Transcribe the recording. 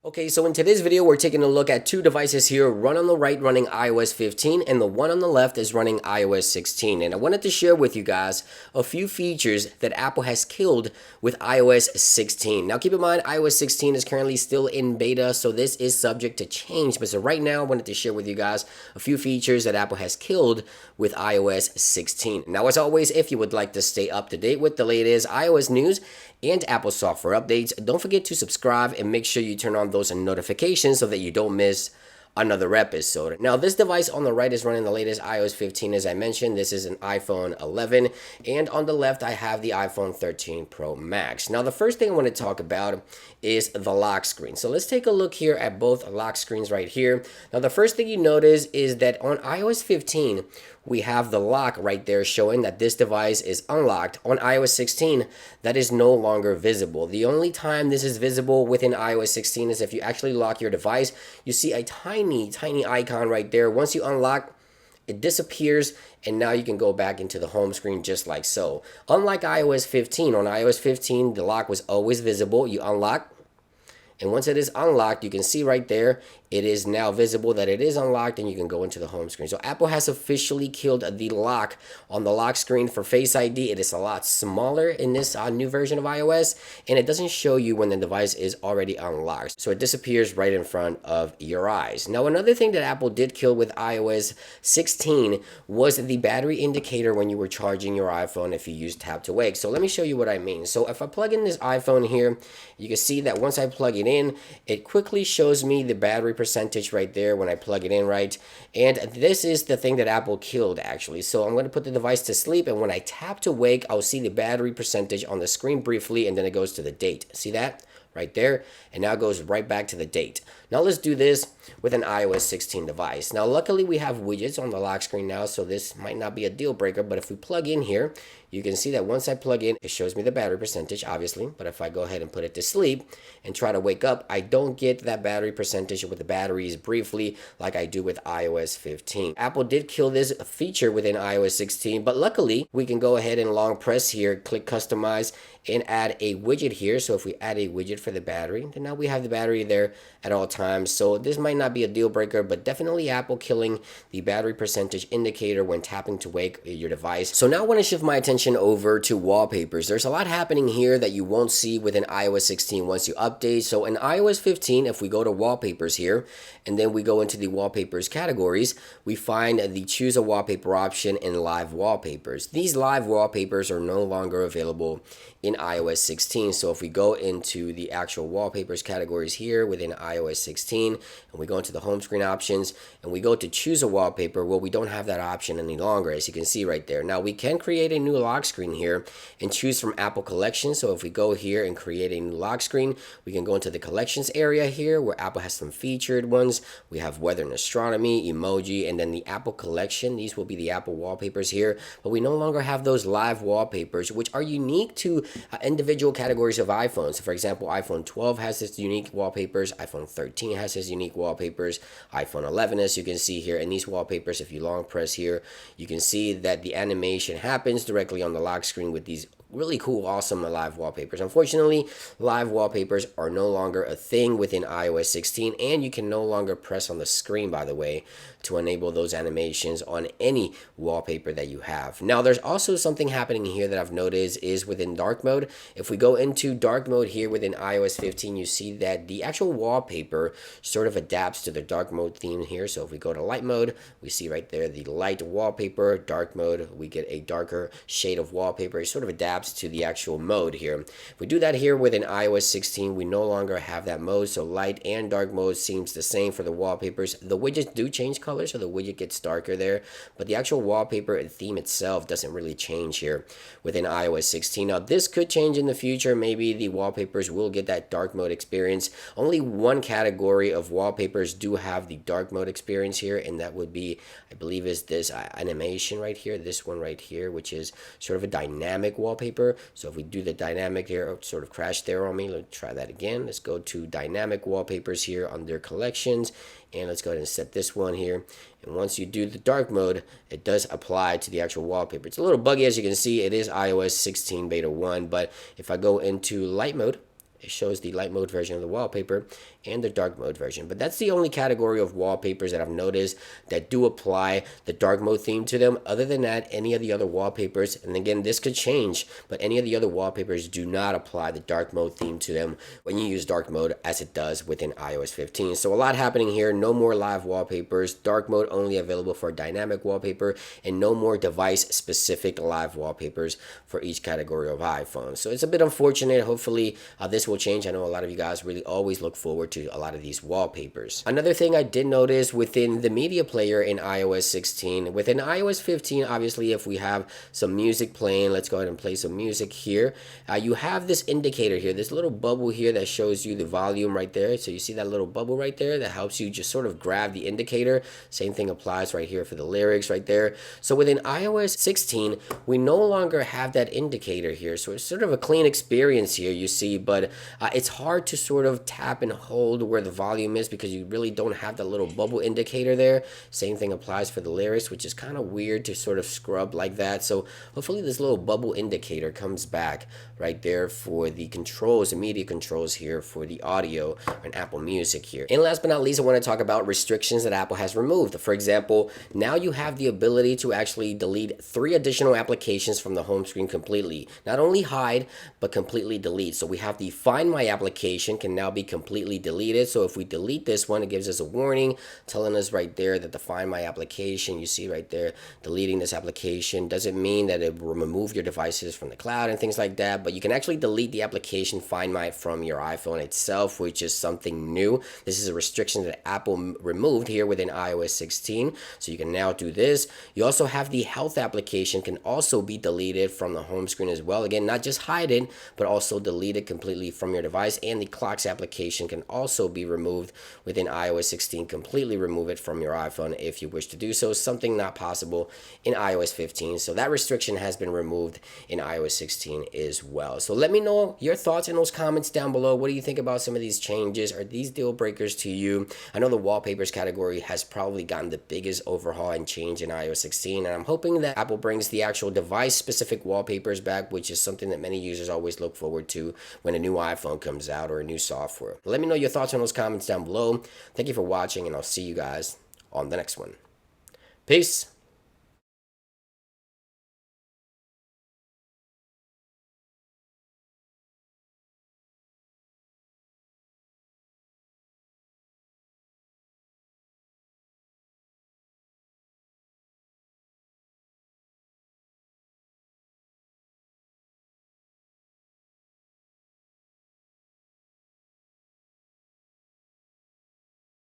Okay, so in today's video, we're taking a look at two devices here, one on the right running iOS 15 and the one on the left is running iOS 16. And I wanted to share with you guys a few features that Apple has killed with iOS 16. Now keep in mind, iOS 16 is currently still in beta, so this is subject to change. But so right now, I wanted to share with you guys a few features that Apple has killed with iOS 16. Now, as always, if you would like to stay up to date with the latest iOS news and Apple software updates, don't forget to subscribe and make sure you turn on those notifications so that you don't miss another episode. Now, this device on the right is running the latest iOS 15, as I mentioned. This is an iPhone 11, and on the left, I have the iPhone 13 Pro Max. Now, the first thing I want to talk about is the lock screen. So let's take a look here at both lock screens right here. Now, the first thing you notice is that on iOS 15, we have the lock right there showing that this device is unlocked. On iOS 16, that is no longer visible. The only time this is visible within iOS 16 is if you actually lock your device. You see a tiny icon right there. Once you unlock, it disappears, and now you can go back into the home screen just like so. Unlike iOS 15, on iOS 15, the lock was always visible. You unlock, and once it is unlocked, you can see right there, it is now visible that it is unlocked and you can go into the home screen. So Apple has officially killed the lock on the lock screen for Face ID. It is a lot smaller in this new version of iOS, and it doesn't show you when the device is already unlocked. So it disappears right in front of your eyes. Now, another thing that Apple did kill with iOS 16 was the battery indicator when you were charging your iPhone if you use tap to wake. So let me show you what I mean. So if I plug in this iPhone here, you can see that once I plug it in, it quickly shows me the battery percentage right there when I plug it in, right? And this is the thing that Apple killed, actually. So I'm going to put the device to sleep, and when I tap to wake, I'll see the battery percentage on the screen briefly, and then it goes to the date. See that? Right there, and now it goes right back to the date. Now let's do this with an iOS 16 device. Now luckily we have widgets on the lock screen now, so this might not be a deal breaker, but if we plug in here, you can see that once I plug in, it shows me the battery percentage, obviously, but if I go ahead and put it to sleep and try to wake up, I don't get that battery percentage with the batteries briefly like I do with iOS 15. Apple did kill this feature within iOS 16, but luckily we can go ahead and long press here, click customize, and add a widget here. So if we add a widget for the battery, then now we have the battery there at all times. So this might not be a deal breaker, but definitely Apple killing the battery percentage indicator when tapping to wake your device. So now I want to shift my attention over to wallpapers. There's a lot happening here that you won't see within iOS 16 once you update. So in iOS 15, if we go to wallpapers here, and then we go into the wallpapers categories, we find the choose a wallpaper option in live wallpapers. These live wallpapers are no longer available in iOS 16. So if we go into the actual wallpapers categories here within iOS 16, and we go into the home screen options, and we go to choose a wallpaper, well, we don't have that option any longer, as you can see right there. Now we can create a new lock screen here and choose from Apple Collections. So if we go here and create a new lock screen, we can go into the collections area here where Apple has some featured ones. We have weather and astronomy, emoji, and then the Apple collection. These will be the Apple wallpapers here, but we no longer have those live wallpapers, which are unique to individual categories of iPhones. So for example, iPhone 12 has its unique wallpapers, iPhone 13 has its unique wallpapers, iPhone 11, as you can see here. And these wallpapers, if you long press here, you can see that the animation happens directly on the lock screen with these really cool, awesome live wallpapers. Unfortunately, live wallpapers are no longer a thing within iOS 16, and you can no longer press on the screen, by the way, to enable those animations on any wallpaper that you have. Now, there's also something happening here that I've noticed is within dark mode. If we go into dark mode here within iOS 15, you see that the actual wallpaper sort of adapts to the dark mode theme here. So if we go to light mode, we see right there the light wallpaper. Dark mode, we get a darker shade of wallpaper. It sort of adapts to the actual mode here. If we do that here within iOS 16, we no longer have that mode. So light and dark mode seems the same for the wallpapers. The widgets do change color, so the widget gets darker there, but the actual wallpaper and theme itself doesn't really change here within iOS 16. Now this could change in the future. Maybe the wallpapers will get that dark mode experience. Only one category of wallpapers do have the dark mode experience here, and that would be, I believe, is this animation right here, this one right here, which is sort of a dynamic wallpaper. So if we do the dynamic here, it sort of crashed there on me. Let's try that again. Let's go to dynamic wallpapers here under collections, and let's go ahead and set this one here. And once you do the dark mode, it does apply to the actual wallpaper. It's a little buggy, as you can see. It is iOS 16 beta 1, but if I go into light mode, it shows the light mode version of the wallpaper, and the dark mode version. But that's the only category of wallpapers that I've noticed that do apply the dark mode theme to them. Other than that, any of the other wallpapers, and again, this could change, but any of the other wallpapers do not apply the dark mode theme to them when you use dark mode as it does within iOS 15. So a lot happening here. No more live wallpapers, dark mode only available for dynamic wallpaper, and no more device specific live wallpapers for each category of iPhone. So it's a bit unfortunate. Hopefully this will change. I know a lot of you guys really always look forward to a lot of these wallpapers. Another thing I did notice within the media player in iOS 16, within iOS 15, obviously if we have some music playing, let's go ahead and play some music here. You have this indicator here, this little bubble here that shows you the volume right there. So you see that little bubble right there that helps you just sort of grab the indicator. Same thing applies right here for the lyrics right there. So within iOS 16, we no longer have that indicator here. So it's sort of a clean experience here, you see, but it's hard to sort of tap and hold where the volume is because you really don't have that little bubble indicator there. Same thing applies for the lyrics, which is kind of weird to sort of scrub like that. So hopefully this little bubble indicator comes back right there for the controls, the media controls here for the audio and Apple Music here. And last but not least, I want to talk about restrictions that Apple has removed. For example, now you have the ability to actually delete 3 additional applications from the home screen completely. Not only hide, but completely delete. So we have the Find My application can now be completely deleted. So if we delete this one, it gives us a warning telling us right there that the Find My application, you see right there, deleting this application doesn't mean that it will remove your devices from the cloud and things like that, but you can actually delete the application Find My from your iPhone itself, which is something new. This is a restriction that Apple removed here within iOS 16. So you can now do this. You also have the Health application can also be deleted from the home screen as well. Again, not just hide it, but also delete it completely from your device. And the Clocks application can also be removed within iOS 16. Completely remove it from your iPhone if you wish to do so. Something not possible in iOS 15. So that restriction has been removed in iOS 16 as well. So let me know your thoughts in those comments down below. What do you think about some of these changes? Are these deal breakers to you? I know the wallpapers category has probably gotten the biggest overhaul and change in iOS 16, and I'm hoping that Apple brings the actual device-specific wallpapers back, which is something that many users always look forward to when a new iPhone comes out or a new software. Let me know your thoughts in those comments down below. Thank you for watching, and I'll see you guys on the next one. Peace.